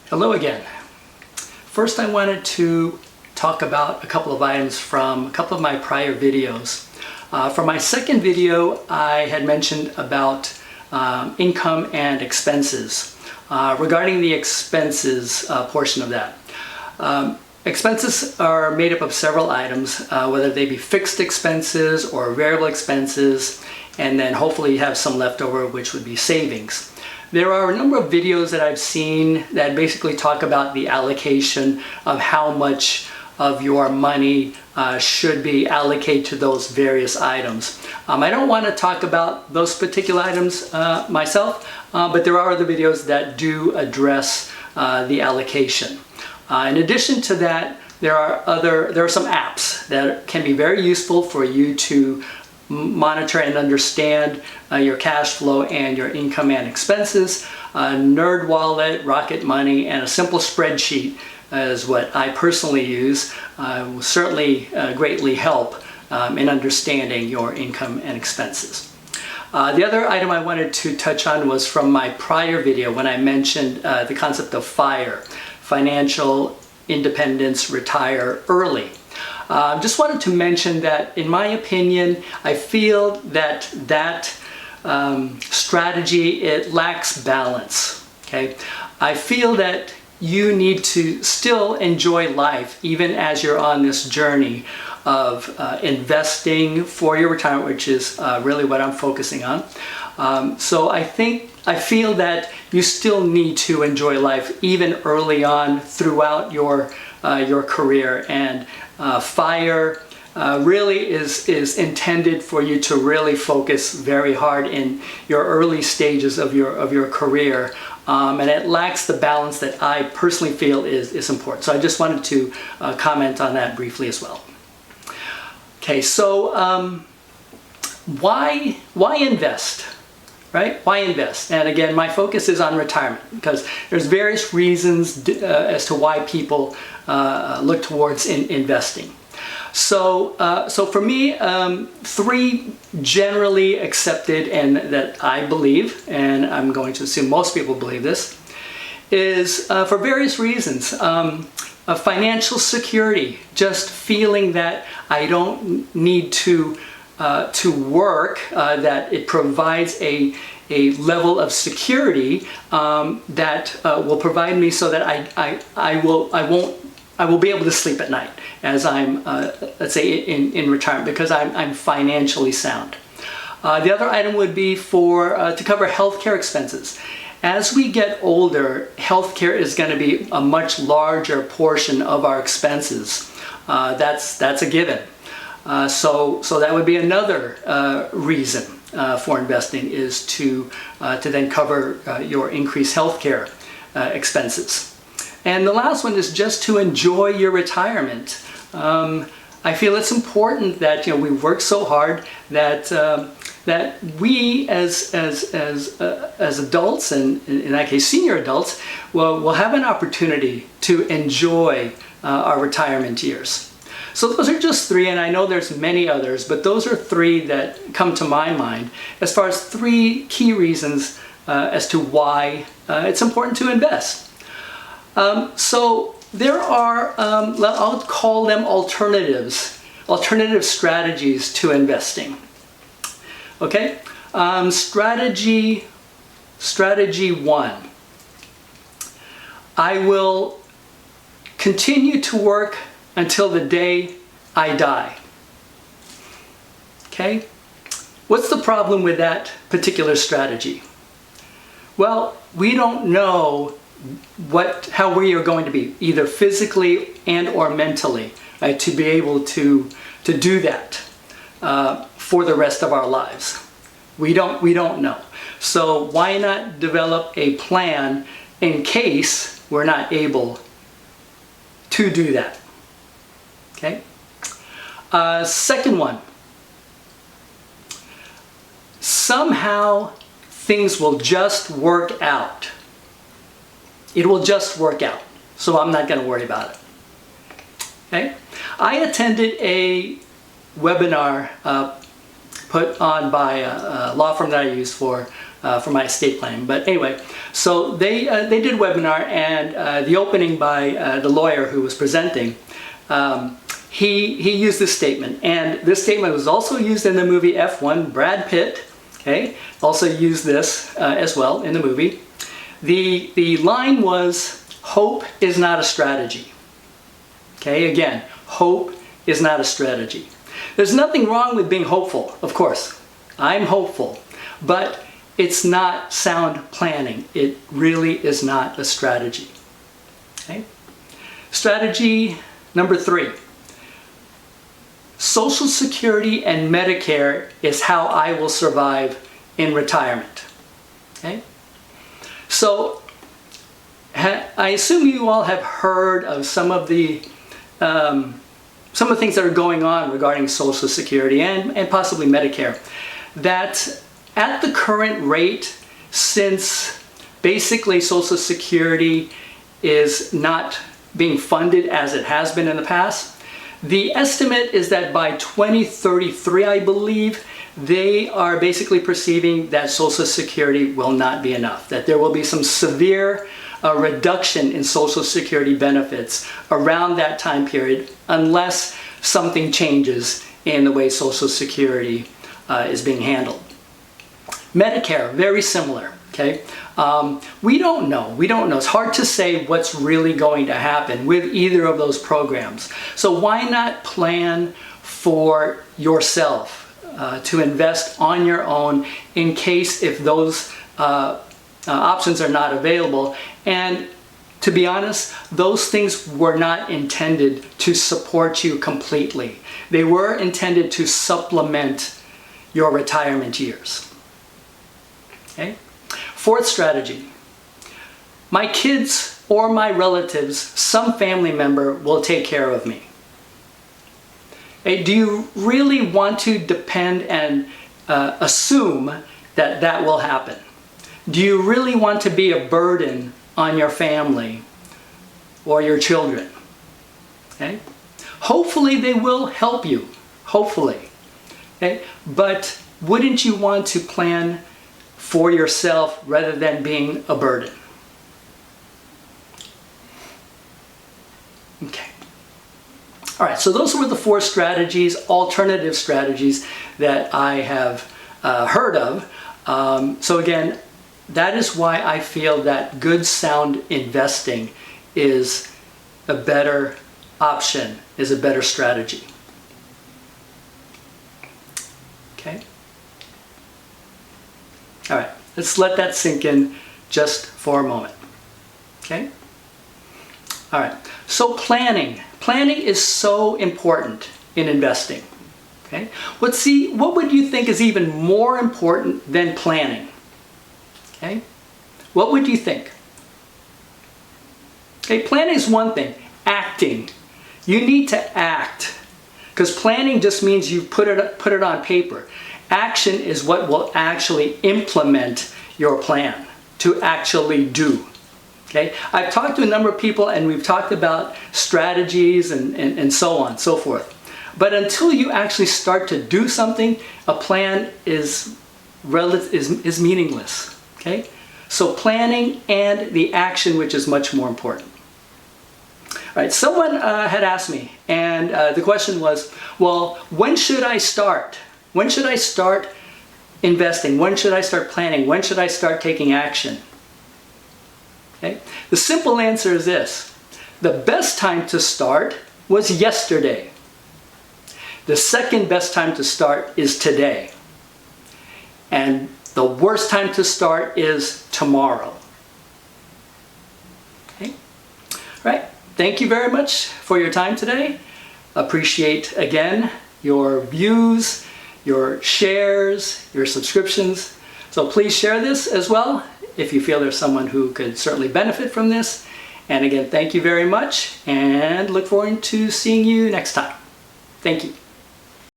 Hello again. First, I wanted to talk about a couple of items from a couple of my prior videos. For my second video, I had mentioned about income and expenses. Regarding the expenses portion of that. Expenses are made up of several items, whether they be fixed expenses or variable expenses, and then hopefully you have some left over, which would be savings. There are a number of videos that I've seen that basically talk about the allocation of how much of your money should be allocated to those various items. I don't want to talk about those particular items myself, but there are other videos that do address the allocation. In addition to that, there are some apps that can be very useful for you to monitor and understand your cash flow and your income and expenses. NerdWallet, Rocket Money, and a simple spreadsheet is what I personally use. Will certainly greatly help in understanding your income and expenses. The other item I wanted to touch on was from my prior video when I mentioned the concept of FIRE, Financial Independence, Retire Early. Just wanted to mention that in my opinion, I feel that strategy, it lacks balance. Okay, I feel that you need to still enjoy life even as you're on this journey of investing for your retirement, which is really what I'm focusing on. So I feel that you still need to enjoy life even early on throughout your career, and FIRE really is intended for you to really focus very hard in your early stages of your career, and it lacks the balance that I personally feel is important. So I just wanted to comment on that briefly as well. Okay, so why invest? Right? Why invest? And again, my focus is on retirement because there's various reasons as to why people look towards investing. So for me, three generally accepted and that I believe, and I'm going to assume most people believe this, is for various reasons. Financial security, just feeling that I don't need to work, that it provides a level of security that will provide me so that I will be able to sleep at night as I'm let's say in retirement, because I'm financially sound. The other item would be to cover healthcare expenses. As we get older, healthcare is going to be a much larger portion of our expenses. That's a given. So that would be another reason for investing, is to then cover your increased healthcare expenses. And the last one is just to enjoy your retirement. I feel it's important that we work so hard that we as adults, and in that case senior adults, will have an opportunity to enjoy our retirement years. So those are just three, and I know there's many others, but those are three that come to my mind as far as three key reasons as to why it's important to invest. So there are, I'll call them alternative strategies to investing. Okay, strategy one. I will continue to work until the day I die. Okay? What's the problem with that particular strategy? Well, we don't know how we are going to be, either physically and or mentally, right, to be able to do that for the rest of our lives. We don't know. So why not develop a plan in case we're not able to do that? Okay. Second one. Somehow things will just work out. It will just work out. So I'm not going to worry about it. Okay. I attended a webinar put on by a law firm that I use for for my estate planning. But anyway, so they did a webinar, and the opening by the lawyer who was presenting, he used this statement, and this statement was also used in the movie F1. Brad Pitt, okay, also used this as well in the movie. The line was, "Hope is not a strategy." Okay, again, hope is not a strategy. There's nothing wrong with being hopeful, of course. I'm hopeful, but it's not sound planning. It really is not a strategy. Okay? Strategy number 3. Social Security and Medicare is how I will survive in retirement. Okay? So, I assume you all have heard of some of the things that are going on regarding Social Security and possibly Medicare. That at the current rate, since basically Social Security is not being funded as it has been in the past, the estimate is that by 2033, I believe, they are basically perceiving that Social Security will not be enough, that there will be some severe reduction in Social Security benefits around that time period unless something changes in the way Social Security is being handled. Medicare, very similar. Okay, we don't know. It's hard to say what's really going to happen with either of those programs. So why not plan for yourself to invest on your own in case if those options are not available? And to be honest, those things were not intended to support you completely. They were intended to supplement your retirement years. Okay? 4th strategy. My kids or my relatives, some family member will take care of me. Okay? Do you really want to depend and assume that that will happen? Do you really want to be a burden on your family or your children? Okay? Hopefully they will help you. Hopefully. Okay? But wouldn't you want to plan for yourself rather than being a burden? Okay. All right, so those were the 4 strategies, alternative strategies that I have heard of. So again, that is why I feel that good, sound investing is a better option, is a better strategy. Okay? All right, let's let that sink in just for a moment. Okay? All right, so planning. Planning is so important in investing. Okay? What would you think is even more important than planning? Okay? What would you think? Okay, planning is one thing. Acting. You need to act. Because planning just means you put it on paper. Action is what will actually implement your plan to actually do. Okay? I've talked to a number of people and we've talked about strategies and so on, so forth. But until you actually start to do something, a plan is meaningless. Okay? So planning and the action, which is much more important. All right, someone had asked me, and the question was, well, when should I start? When should I start investing? When should I start planning? When should I start taking action? Okay? The simple answer is this. The best time to start was yesterday. The second best time to start is today. And the worst time to start is tomorrow. Okay? All right. Thank you very much for your time today. Appreciate, again, your views, your shares, your subscriptions. So please share this as well if you feel there's someone who could certainly benefit from this. And again, thank you very much and look forward to seeing you next time. Thank you.